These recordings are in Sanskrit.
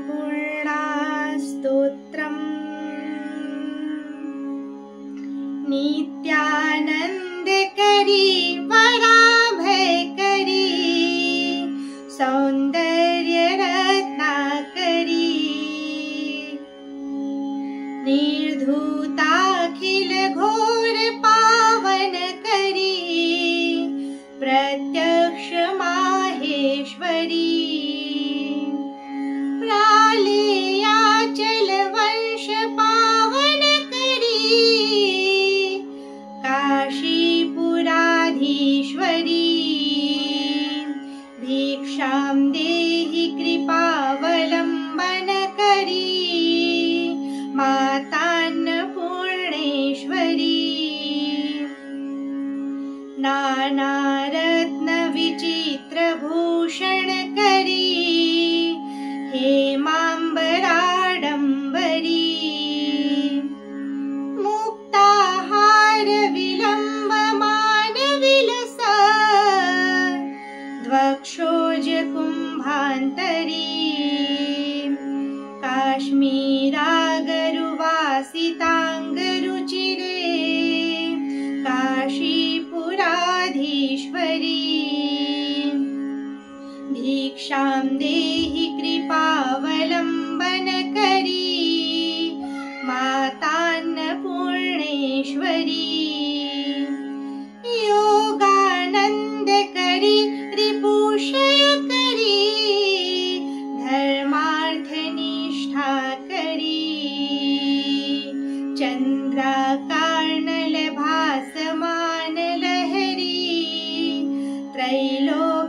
अन्नपूर्णा स्तोत्रम् नित्यानन्दकरी वराभयकरी सौन्दर्यरत्नाकरी निर्धूताखिल घोर पावनकरी प्रत्यक्ष माहेश्वरी प्रालेयाचल वंश पावनकरी काशीपुराधीश्वरी भिक्षां देहि कृपावलम्बनकरी मातान्नपूर्णेश्वरी नानारत्नविचित्रभूषणकरी हेमाम्बराडम्बरी मुक्ताहारविलम्बमानविलसा द्वक्षोजकुम्भान्तरी काश्मीरागरुवासिताङ्गरुचिरे काशीपुराधीश्वरी भिक्षां देहि कृपावलम्बनकरी मातान्नपूर्णेश्वरी योगानन्दकरी रिपुषयकरी धर्मार्थनिष्ठाकरी चन्द्राकार्णलभासमानलहरी त्रैलोक्यरक्षाकरी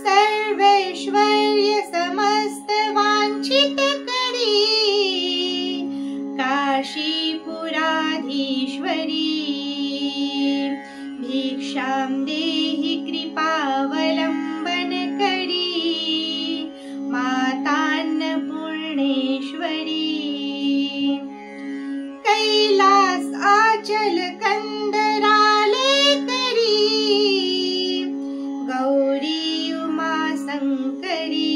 सर्वैश्वर्यसमस्तवाञ्छितकरी काशीपुराधीश्वरी भिक्षां देहि कृपावलम्बनकरी मातान्नपूर्णेश्वरी कैलास आचल कंदरालयकरी गौरी उमा शंकरी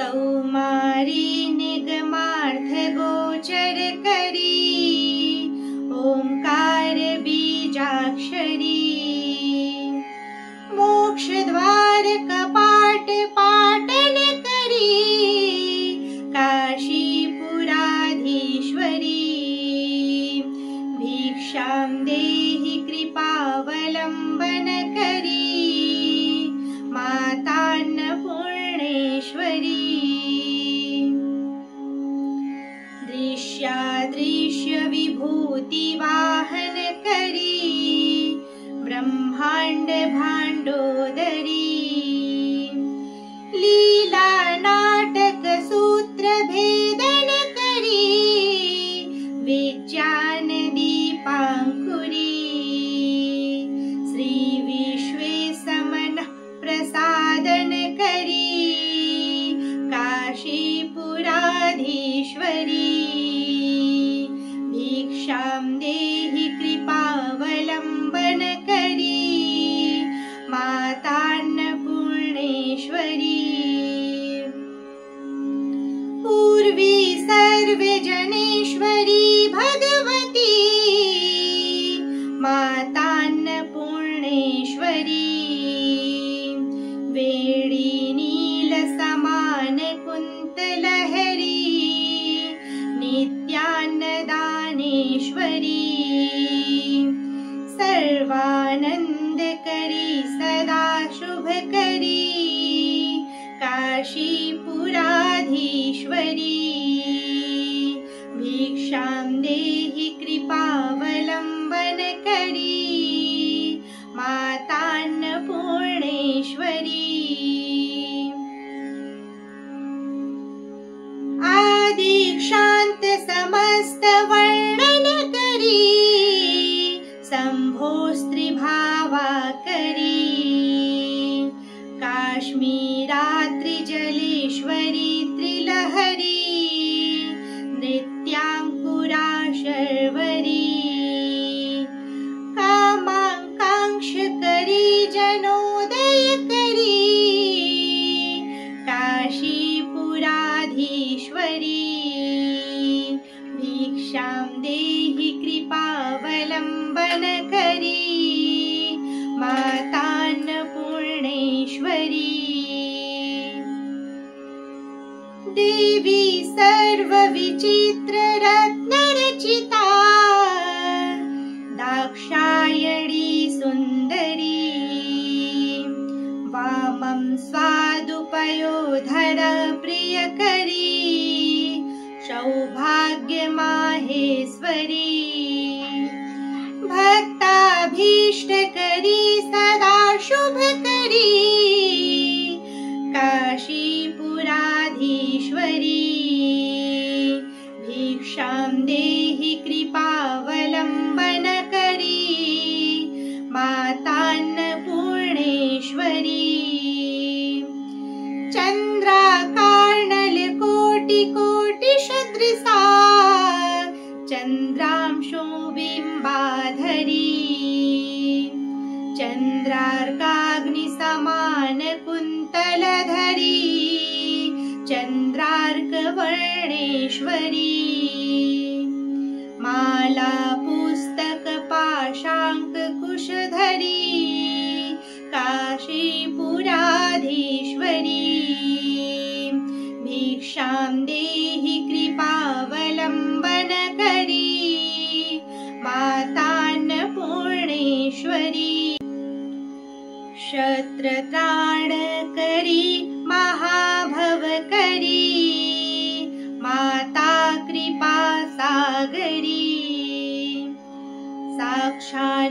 कौमारी निगमार्थ गोचर करी ओंकार बीजाक्षरी मोक्षद्वार कपाट पाटन करी काशीपुराधीश्वरी भिक्षां देहि कृपावलम्बनकरी मातान्नपूर्णेश्वरी दृश्यादृश्यविभूतिवाहनकरी ब्रह्माण्ड भाण्डोदरी लीला नाटक सूत्रभेदनकरी विज्ञान दीपाङ्कुरी श्री विश्वेशमनः प्रसादनकरी काशीपुराधीश्वरी भिक्षां देहि कृपावलम्बनकरी मातान्नपूर्णेश्वरी पूर्वी देहि कृपावलम्बन करी मातान्नपूर्णेश्वरी देवी सर्वविचित्र रत्नरचिता दाक्षायणी सुन्दरी वामं स्वादुपयोधर प्रियकरी सौभाग्यमाहेश्वरी भक्ताभीष्टकरी सदा शुभकरी काशीपुराधीश्वरी भिक्षां देहि कृपावलम्बन करी मातान्नपूर्णेश्वरी चन्द्राकार्णलकोटिकोटिसदृशा चन्द्रांशो बिम्बाधरी चन्द्रार्काग्निसमानकुन्तलधरी चन्द्रार्कवर्णेश्वरी माला पुस्तकपाशाङ्कुशधरी काशीपुराधीश्वरी भिक्षां देहि कृपावलम्बन करी मातान्नपूर्णेश्वरी क्षत्रत्राणकरी महाभवकरी माता कृपासागरी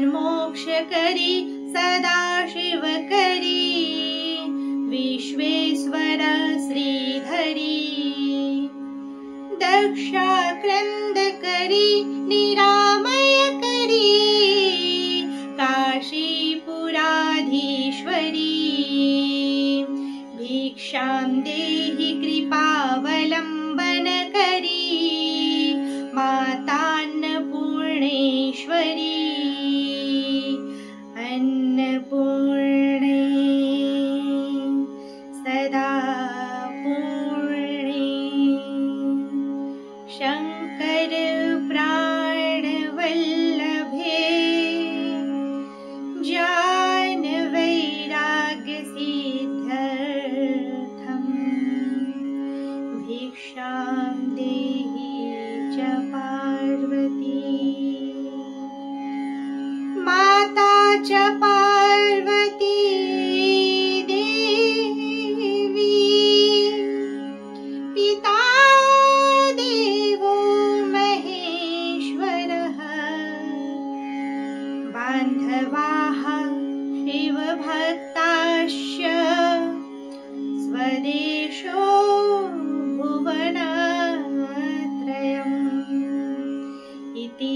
साक्षान्मोक्षकरी सदाशिवकरी विश्वेश्वर श्रीधरी दक्षाक्रन्दकरी निरामयकरी काशीपुराधीश्वरी भिक्षां देहि कृपावलम्बन करी मातान्नपूर्णेश्वरी अन्नपूर्णे सदा पूर्णे शङ्कर प्राणवल्लभे ज्ञानवैराग्यसिद्ध्यर्थं भिक्षां देहि च पार्वती माता च पार्वती देवी पिता देवो महेश्वरः बान्धवाः शिवभक्ताश्च स्वदेशो भुवनत्रयम् इति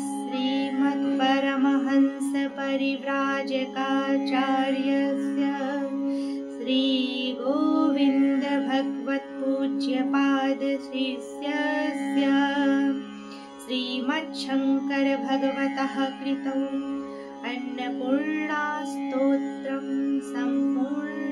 श्रीमत्परमहंसपरिव्राजकाचार्यस्य श्रीगोविन्दभगवत्पूज्यपादशिष्यस्य श्रीमच्छङ्करभगवतः कृतौ अन्नपूर्णास्तोत्रं सम्पूर्णम्।